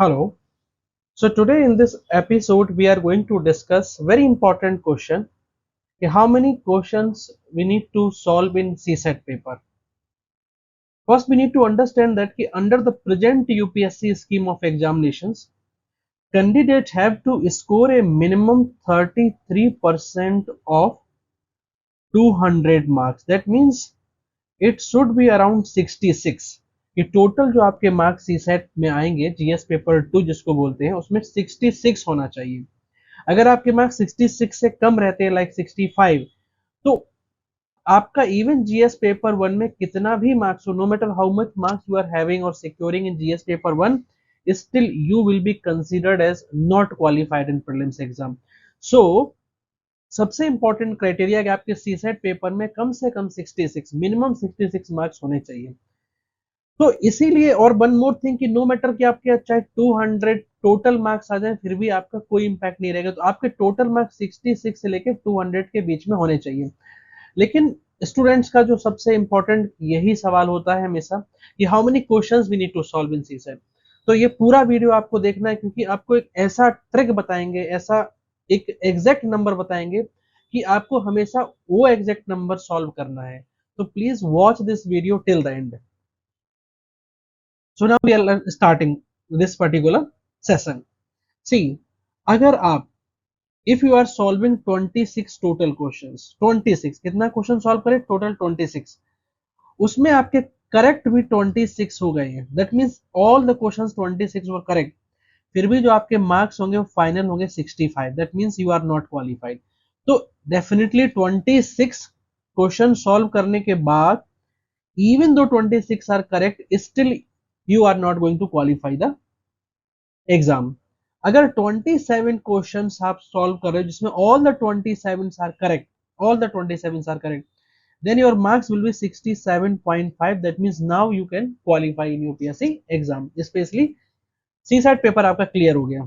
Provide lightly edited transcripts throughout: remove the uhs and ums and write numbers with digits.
Hello. So today in this episode we are going to discuss very important question. How many questions we need to solve in CSAT paper? First we need to understand that under the present UPSC scheme of examinations, candidates have to score a minimum 33% of 200 marks. That means it should be around 66. ये total जो आपके marks CSAT में आएंगे GS paper 2 जिसको बोलते हैं उसमें 66 होना चाहिए। अगर आपके मार्क्स 66 से कम रहते हैं लाइक 65, तो आपका इवन जीएस पेपर 1 में कितना भी मार्क्स हो, no matter how much marks you are having और securing in GS paper 1, still you will be considered as not qualified in prelims exam. So सबसे इंपॉर्टेंट क्राइटेरिया कि आपके सीसेट पेपर में कम से कम 66 मिनिमम 66 मार्क्स होने चाहिए। तो इसीलिए और वन मोर थिंग कि नो मैटर कि आपके चाहे 200 टोटल मार्क्स आ जाए फिर भी आपका कोई इंपैक्ट नहीं रहेगा। तो आपके टोटल मार्क्स 66 से लेकर 200 के बीच में होने चाहिए। लेकिन स्टूडेंट्स का जो सबसे इंपॉर्टेंट यही सवाल होता है हमेशा कि how many questions we need to solve in CSAT. तो ये पूरा वीडियो आपको देखना है क्योंकि आपको एक ऐसा ट्रिक बताएंगे, ऐसा एक एग्जैक्ट नंबर बताएंगे कि आपको हमेशा वो एग्जैक्ट नंबर सॉल्व करना है। तो please watch this video till the end. So now we are starting this particular session. See, अगर आप if you are solving 26 total questions, 26 कितना क्वेश्चन सॉल्व करें? टोटल 26, उसमें आपके करेक्ट भी 26 हो गए हैं। That means all the questions 26 were correct, फिर भी जो आपके मार्क्स होंगे वो फाइनल होंगे 65। That means you are not qualified. तो डेफिनेटली 26 क्वेश्चन सॉल्व करने के बाद even though 26 are correct, still you are not going to qualify the exam. अगर 27 क्वेश्चंस आप सॉल्व कर रहे हो जिसमें all the 27 are correct, all the 27 are correct, then your marks will be 67.5. that means now you can qualify in UPSC exam, especially CSAT paper आपका clear हो गया।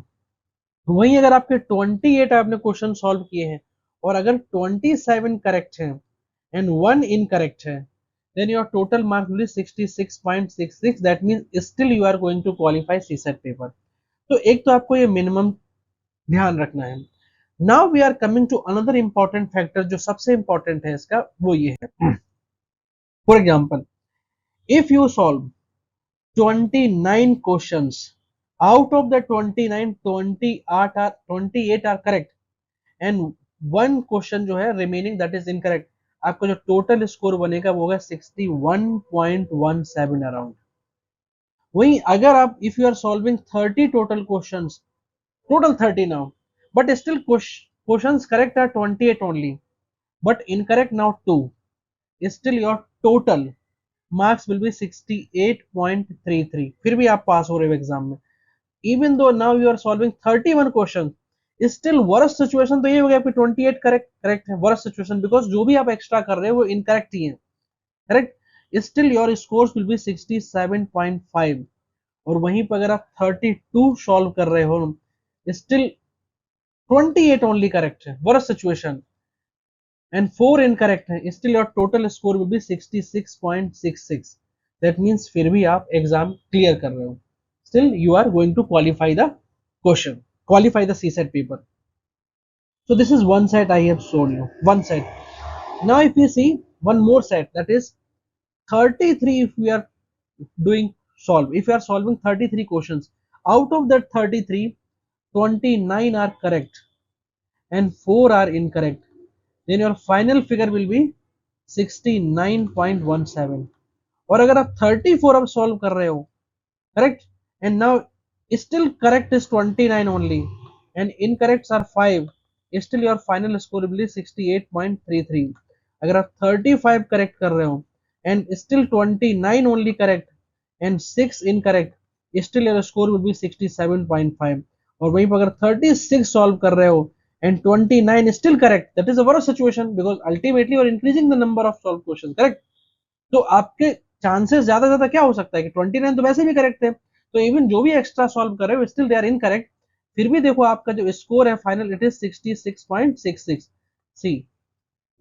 वहीं अगर आपके 28 आपने क्वेश्चन सॉल्व किए हैं और अगर 27 करेक्ट है एंड 1 इनकरेक्ट है, then your total mark will be 66.66. that means still you are going to qualify CSAT paper. तो एक तो आपको ये मिनिमम ध्यान रखना है। Now we are coming to another important factor जो सबसे इंपॉर्टेंट है इसका, वो ये है for example if you solve 29 questions, out of the 29 28 are correct and one question जो है रिमेनिंग दैट इज इनकरेक्ट, आपका जो टोटल स्कोर बनेगा वो होगा 61.17 अराउंड। वहीं अगर आप if you are solving 30 total questions, total 30 now, but still questions correct are 28 only but incorrect now 2, still your total marks will be 68.33, फिर भी आप पास हो रहे हो एग्जाम में। Even though now you are solving 31 question, still worst situation तो ये हो गया कि 28 करेक्ट है, वर्स्ट सिचुएशन बिकॉज जो भी आप एक्स्ट्रा कर रहे हो वो इनकरेक्ट ही है, correct. Still your scores will be 67.5। और वहीं पर अगर आप 32 सॉल्व कर रहे हो, स्टिल 28 ओनली करेक्ट है, वर्स्ट सिचुएशन, एंड 4 इनकरेक्ट है, still your total score will B 66.66। That means फिर भी आप एग्जाम क्लियर कर रहे हो, still you are going to qualify the question, qualify the CSAT paper. So this is one set I have shown you, one set. Now if you see one more set, that is 33, if we are doing solve, if you are solving 33 questions, out of that 33 29 are correct and 4 are incorrect, then your final figure will be 69.17। और अगर आप 34 अब solve कर रहे हो, correct, and now still correct is 29 only and incorrects are 5, still your final score will be 68.33। अगर आप 35 correct कर रहे हो and still 29 only correct and 6 incorrect, still your score will be 67.5। और वहीं पर अगर 36 सॉल्व कर रहे हो and 29 still correct, that is a worse situation because ultimately you are increasing the number of solved questions, correct। तो आपके chances ज्यादा क्या हो सकता है कि 29 तो वैसे भी करेक्ट है, तो इवन जो भी एक्स्ट्रा सॉल्व कर रहे हो स्टिल दे आर इनकरेक्ट, फिर भी देखो आपका जो स्कोर है final it is 66.66। See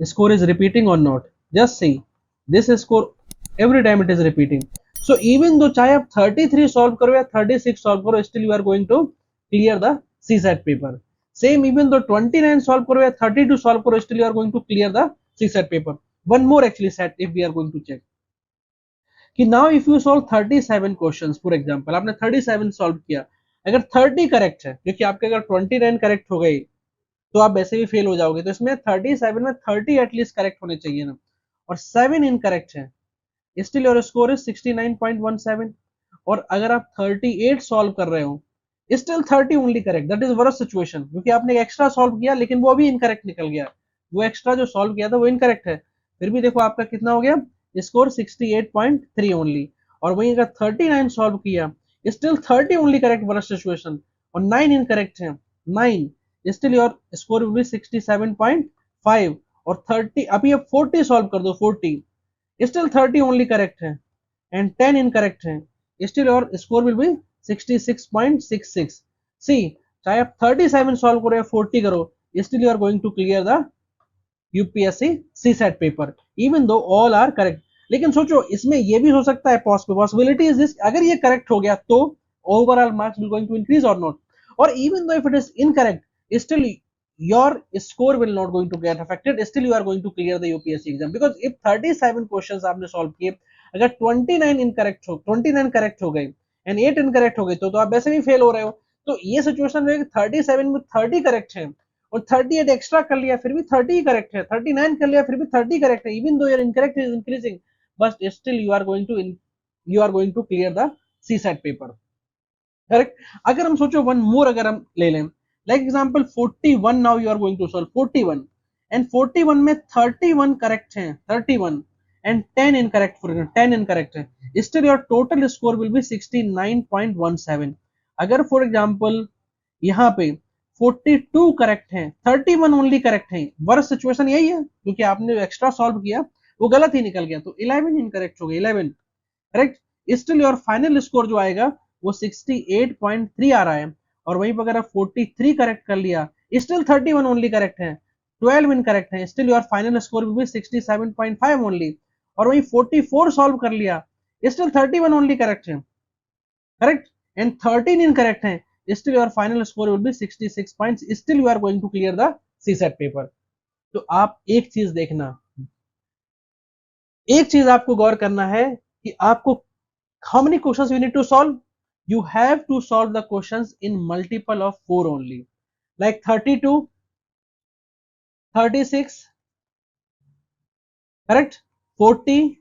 score is repeating और not, just see this score every time it is repeating. So even though चाहे आप 33 solve करो या 36 solve करो, still you are going to clear the CSAT paper. Same even though 29 solve करो या 32 solve करो, still you are going to clear the CSAT paper. One more actually set if we are going to check कि now if you solve 37 questions, for example आपने 37 solve किया, अगर 30 correct है, क्योंकि आपके अगर 29 करेक्ट हो गई तो आप वैसे भी फेल हो जाओगे, तो इसमें 37 में 30 एटलीस्ट करेक्ट होने चाहिए ना, और 7 इनकरेक्ट है, स्टिल योर स्कोर इज 69.17. और अगर आप 38 सॉल्व कर रहे हो, still 30 only correct, that is worst situation, क्योंकि आपने एक्स्ट्रा सॉल्व किया लेकिन वो अभी इनकरेक्ट निकल गया, वो एक्स्ट्रा जो सॉल्व किया था वो इनकरेक्ट है, फिर भी देखो आपका कितना हो गया स्कोर 68.3 ओनली. और वहीं अगर 39 सॉल्व किया, still 30 only correct, worst situation, और 9 इनकरेक्ट है, 9, still your score will B 67.5. और 30, अभी अब 40 सॉल्व कर दो, 40, still 30 only correct है and 10 incorrect है, still your score will be 66.66. see, चाहे आप 37 solve करो या 40 करो, still you are going to clear the UPSC CSAT paper even though all are correct. लेकिन सोचो इसमें ये भी हो सकता है, possibility is this, अगर ये correct हो गया तो overall marks will going to increase or not, or even though if it is incorrect, still your score will not going to get affected, still you are going to clear the UPSC exam. because if 37 questions आपने solve किए, अगर 29 incorrect हो, 29 correct हो गए and 8 incorrect हो गए तो आप वैसे भी फेल हो रहे हो. तो ये सिचुएशन में 37 में 30 करेक्ट है और 38 एक्स्ट्रा कर लिया फिर भी 30 करेक्ट है, 39 कर लिया फिर भी 30 करेक्ट है, even though your incorrect is increasing, but still you are going to clear the CSAT paper. Correct. अगर हम सोचो वन मोर अगर हम ले लें, like example 41, now you are going to solve 41 and 41 में 31 करेक्ट हैं, 31 and 10 incorrect, for example 10 incorrect है, still your total score will be 69.17. अगर फॉर एग्जांपल यहाँ पे 42 करेक्ट हैं, 31 ओनली करेक्ट हैं, वर्स्ट सिचुएशन यही है क्योंकि आपने एक्स्ट्रा सॉल्व किया वो गलत ही निकल गया, तो 11 इनकरेक्ट हो गए, 11 correct, still your final score जो आएगा वो 68.3 आ रहा है. और वहीं पर अगर आप 43 करेक्ट कर लिया, स्टिल 31 ओनली करेक्ट है, 12 इनकरेक्ट है, still your final score will B 67.5 only. और वहीं 44 सॉल्व कर लिया, स्टिल 31 ओनली करेक्ट है, करेक्ट, एंड 13 इनकरेक्ट है, still your final score will be 66 points, still you are going to clear the CSAT paper. तो आप एक चीज देखना, एक चीज आपको गौर करना है कि आपको how many questions you need to solve, you have to solve the questions in multiple of 4 only, like 32, 36, correct, 40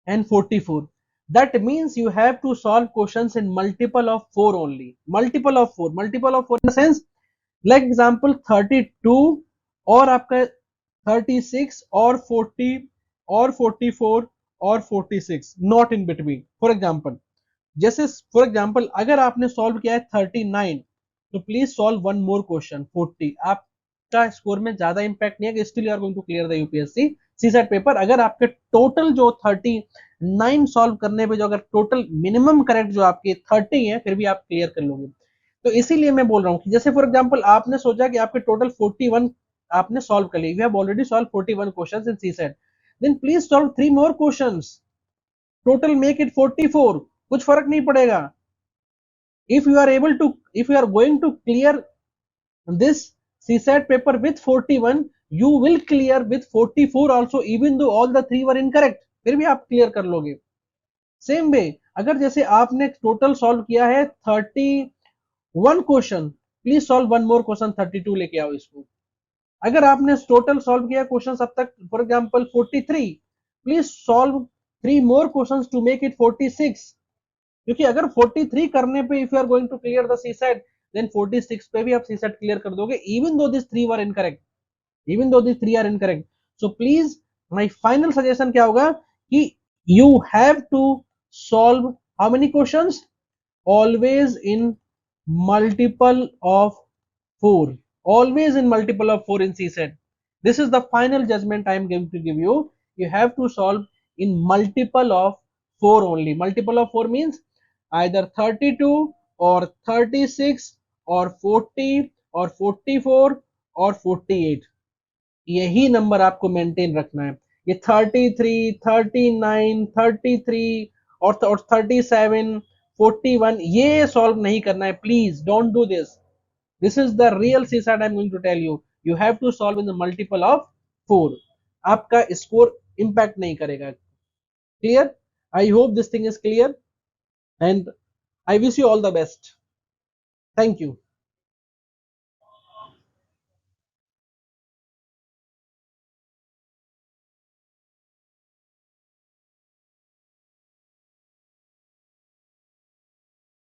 and 44. That means you have to solve questions in multiple of 4 only, multiple of 4, multiple of 4 in the sense like example 32 और आपका 36 और 40 और 44 और 46 not in between. for example जैसे for example अगर आपने solve किया है 39 तो please solve one more question 40, आपका स्कोर में ज्यादा इंपैक्ट नहीं है, still you are going to clear the UPSC CSAT paper. अगर आपके टोटल जो 39 सॉल्व करने पे जो अगर टोटल मिनिमम करेक्ट जो आपके 30 है फिर भी आप क्लियर कर लोगे. तो इसीलिए मैं बोल रहा हूँ कि जैसे फॉर एग्जाम्पल आपने सोचा कि आपके टोटल 41 आपने सॉल्व कर लिए, you have already solve 41 questions in CSAT, then please solve 3 more questions, total make it 44, कुछ फर्क नहीं पड़ेगा. if you are able to, if you are going to clear this CSAT paper with 41, you will clear with 44 also even though all the 3 were incorrect, फिर भी आप clear कर लोगे. Same way अगर जैसे आपने टोटल सॉल्व किया है 31 question, please solve one more question 32 लेके आओ इसको. अगर आपने टोटल सॉल्व किया क्वेश्चन अब तक for example 43, please solve 3 more questions to make it 46, क्योंकि अगर 43 करने पे if you are going to clear the CSAT then 46 पे भी आप CSAT क्लियर कर दोगे even though this 3 were incorrect, even though this 3 are incorrect. So please my final suggestion क्या होगा कि you have to solve how many questions, always in multiple of 4, always in multiple of 4 in CSAT. This is the final judgment I am going to give you. You have to solve in multiple of 4 only. Multiple of 4 means either 32 or 36 or 40 or 44 or 48. यही number आपको maintain रखना है. ये 33, 39, 33 और 37, 41 ये solve नहीं करना है. Please don't do this. This is the real CSAT I'm going to tell you. You have to solve in the multiple of 4. आपका स्कोर इम्पैक्ट नहीं करेगा. Clear? I hope this thing is clear and I wish you all the best. Thank you.